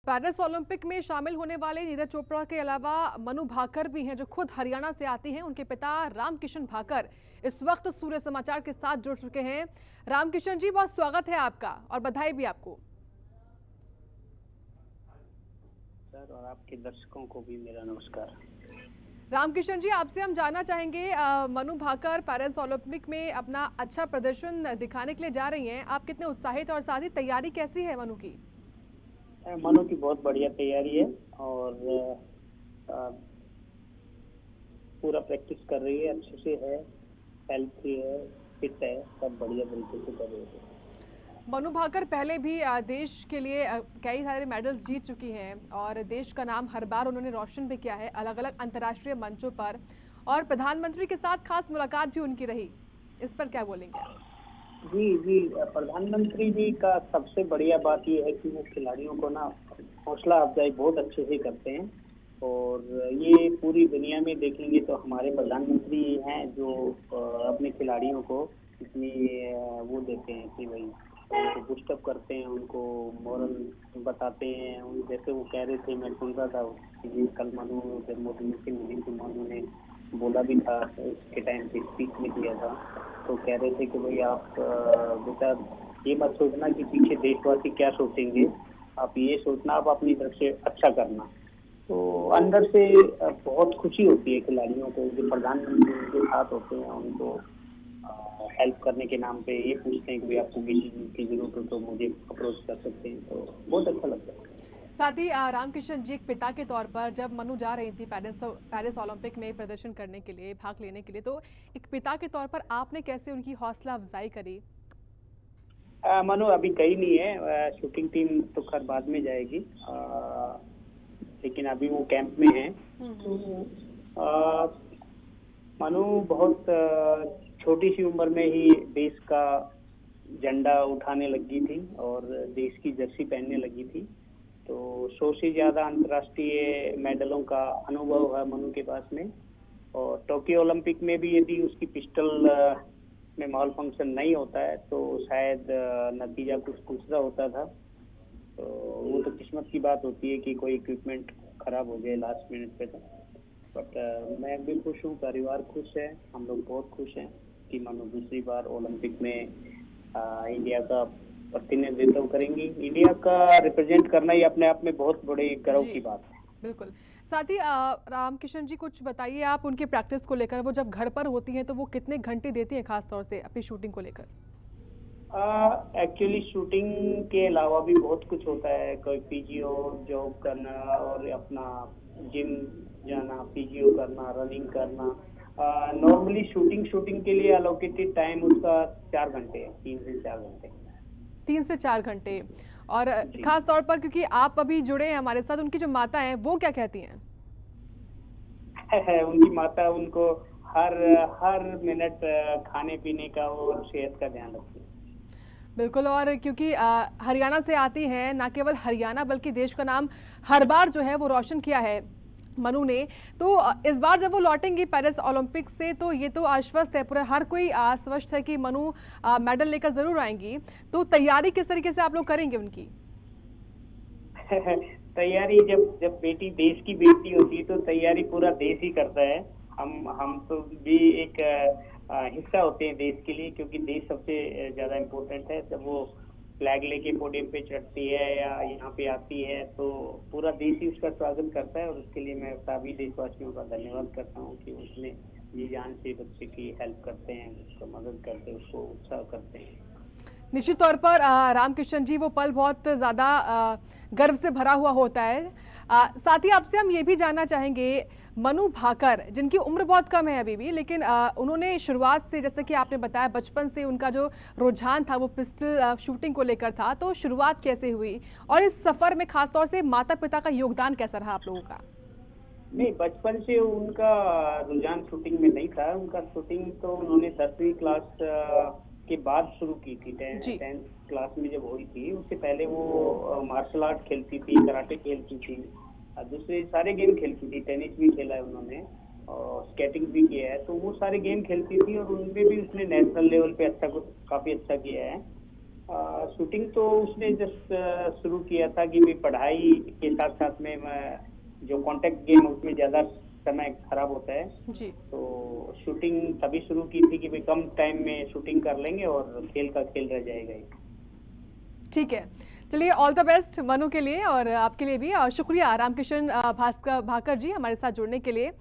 Paris Olympic में शामिल होने वाले नीरज चोपड़ा के अलावा मनु भाकर भी हैं जो खुद हरियाणा से आती हैं। उनके पिता रामकिशन भाकर इस वक्त सूर्य समाचार के साथ जुड़ चुके हैं। रामकिशन जी, बहुत स्वागत है आपका और बधाई भी आपको। सर और आपके दर्शकों को भी मेरा नमस्कार। रामकिशन जी, आपसे हम जानना चाहेंगे, मनु भाकर पेरिस ओलंपिक में अपना अच्छा प्रदर्शन दिखाने के लिए जा रही हैं। आप कितने उत्साहित और साथ ही तैयारी कैसी है मनु की? मनु की बहुत बढ़िया तैयारी है और पूरा प्रैक्टिस कर रही है, अच्छे से है, हेल्थी है, फिट है, सब बढ़िया तरीके से कर रही है। मनु भाकर पहले भी देश के लिए कई सारे मेडल्स जीत चुकी हैं और देश का नाम हर बार उन्होंने रोशन भी किया है अलग अलग अंतर्राष्ट्रीय मंचों पर, और प्रधानमंत्री के साथ खास मुलाकात भी उनकी रही। इस पर क्या बोलेंगे आप? जी, प्रधानमंत्री जी का सबसे बढ़िया बात ये है कि वो खिलाड़ियों को ना हौसला अफजाई बहुत अच्छे से करते हैं और ये पूरी दुनिया में देखेंगे तो हमारे प्रधानमंत्री हैं जो अपने खिलाड़ियों को इतनी वो देते हैं कि भाई उनको बूस्टअप करते हैं, उनको मॉरल बताते हैं। जैसे वो कह रहे थे, मैं सुन रहा था कि कल मनु जब मोटिवेशन मिली थी, मनु ने बोला भी था उसके टाइम पे स्पीच में दिया था, तो कह रहे थे कि भाई आप बेटा ये मत सोचना कि पीछे देशवासी क्या सोचेंगे, आप ये सोचना आप अपनी तरफ से अच्छा करना। तो अंदर से बहुत खुशी होती है खिलाड़ियों को जो प्रधानमंत्री उनके साथ होते हैं, उनको हेल्प करने के नाम पे ये पूछते हैं कि भाई आपको किसी चीज की जरूरत हो तो मुझे अप्रोच कर सकते हैं, तो बहुत अच्छा लगता है। साथ ही रामकिशन जी, एक पिता के तौर पर जब मनु जा रही थी पेरिस ओलंपिक में प्रदर्शन करने के लिए, भाग लेने के लिए, तो एक पिता के तौर पर आपने कैसे उनकी हौसला अफजाई करी? मनु अभी गई नहीं है, शूटिंग टीम तो खैर बाद में जाएगी, लेकिन अभी वो कैंप में है। तो मनु बहुत छोटी सी उम्र में ही देश का झंडा उठाने लगी थी और देश की जर्सी पहनने लगी थी। तो 100 से ज्यादा अंतर्राष्ट्रीय मेडलों का अनुभव है मनु के पास में, और टोक्यो ओलंपिक में भी यदि उसकी पिस्टल में मॉल फंक्शन नहीं होता है तो शायद नतीजा कुछ दूसरा होता था। तो वो तो किस्मत की बात होती है कि कोई इक्विपमेंट खराब हो जाए लास्ट मिनट पे। तो बट मैं भी खुश हूँ, परिवार खुश है, हम लोग बहुत खुश हैं कि मनु दूसरी बार ओलंपिक में इंडिया का प्रतिनिधित्व करेंगी। इंडिया का रिप्रेजेंट करना ही अपने आप में बहुत बड़े गर्व की बात है। बिल्कुल। साथ ही रामकिशन जी, कुछ बताइए आप उनकी प्रैक्टिस को लेकर। वो जब घर पर होती हैं तो वो कितने घंटे देती हैं खास तौर से अपनी शूटिंग को लेकर? एक्चुअली शूटिंग के अलावा भी बहुत कुछ होता है, कोई पीजीओ जॉब करना और अपना जिम जाना, पीजीओ करना, रनिंग करना। नॉर्मली शूटिंग के लिए अलोकेटेड टाइम उसका 4 घंटे है, 3 से 4 घंटे। 3 से 4 घंटे। और खास तौर पर क्योंकि आप अभी जुड़े हैं हमारे साथ, उनकी जो माता हैं वो क्या कहती हैं? उनकी माता उनको हर मिनट खाने पीने का और सेहत का ध्यान रखती है। बिल्कुल। और क्योंकि हरियाणा से आती हैं, ना केवल हरियाणा बल्कि देश का नाम हर बार जो है वो रोशन किया है मनु ने, तो इस बार जब वो लौटेंगी पेरिस ओलंपिक से तो ये तो आश्वस्त है, पूरा हर कोई आश्वस्त है कि मनु मेडल लेकर जरूर आएंगी। तो तैयारी किस तरीके से आप लोग करेंगे उनकी? तैयारी जब बेटी देश की बेटी होती है तो तैयारी पूरा देश ही करता है। हम तो भी एक हिस्सा होते हैं देश के लिए, क्योंकि देश सबसे ज्यादा इम्पोर्टेंट है। जब वो फ्लैग लेके पोडियम पे चढ़ती है या यहाँ पे आती है तो पूरा देश ही उसका स्वागत करता है, और उसके लिए मैं सभी देशवासियों का धन्यवाद करता हूँ कि उसने जी जान से बच्चे की हेल्प करते हैं, उसको मदद करते हैं, उसको उत्साह करते हैं। निश्चित तौर पर रामकिशन जी, वो पल बहुत ज़्यादा गर्व से भरा हुआ होता है। साथ ही आपसे हम ये भी जानना चाहेंगे, मनु भाकर जिनकी उम्र बहुत कम है अभी भी, लेकिन उन्होंने शुरुआत से, जैसे कि आपने बताया, बचपन से उनका जो रुझान था वो पिस्टल शूटिंग को लेकर था, तो शुरुआत कैसे हुई और इस सफ़र में खास तौर से माता पिता का योगदान कैसा रहा आप लोगों का? नहीं, बचपन से उनका रुझान शूटिंग में नहीं था। उनका शूटिंग तो उन्होंने 10वीं क्लास के बाद शुरू की थी। 10th क्लास में जब हुई थी, उससे पहले वो मार्शल आर्ट खेलती थी, कराटे खेलती थी, दूसरे सारे गेम खेलती थी, टेनिस भी खेला है उन्होंने और स्केटिंग भी किया है। तो वो सारे गेम खेलती थी और उनमें भी उसने नेशनल लेवल पे काफी अच्छा किया है। शूटिंग तो उसने जस्ट शुरू किया था कि भाई पढ़ाई के साथ साथ में जो कांटेक्ट गेम है उसमें ज्यादा समय खराब होता है। जी, तो शूटिंग तभी शुरू की थी कि भाई कम टाइम में शूटिंग कर लेंगे और खेल का खेल रह जाएगा ये। ठीक है। चलिए, ऑल द बेस्ट मनु के लिए और आपके लिए भी, और शुक्रिया रामकिशन भाकर जी हमारे साथ जुड़ने के लिए।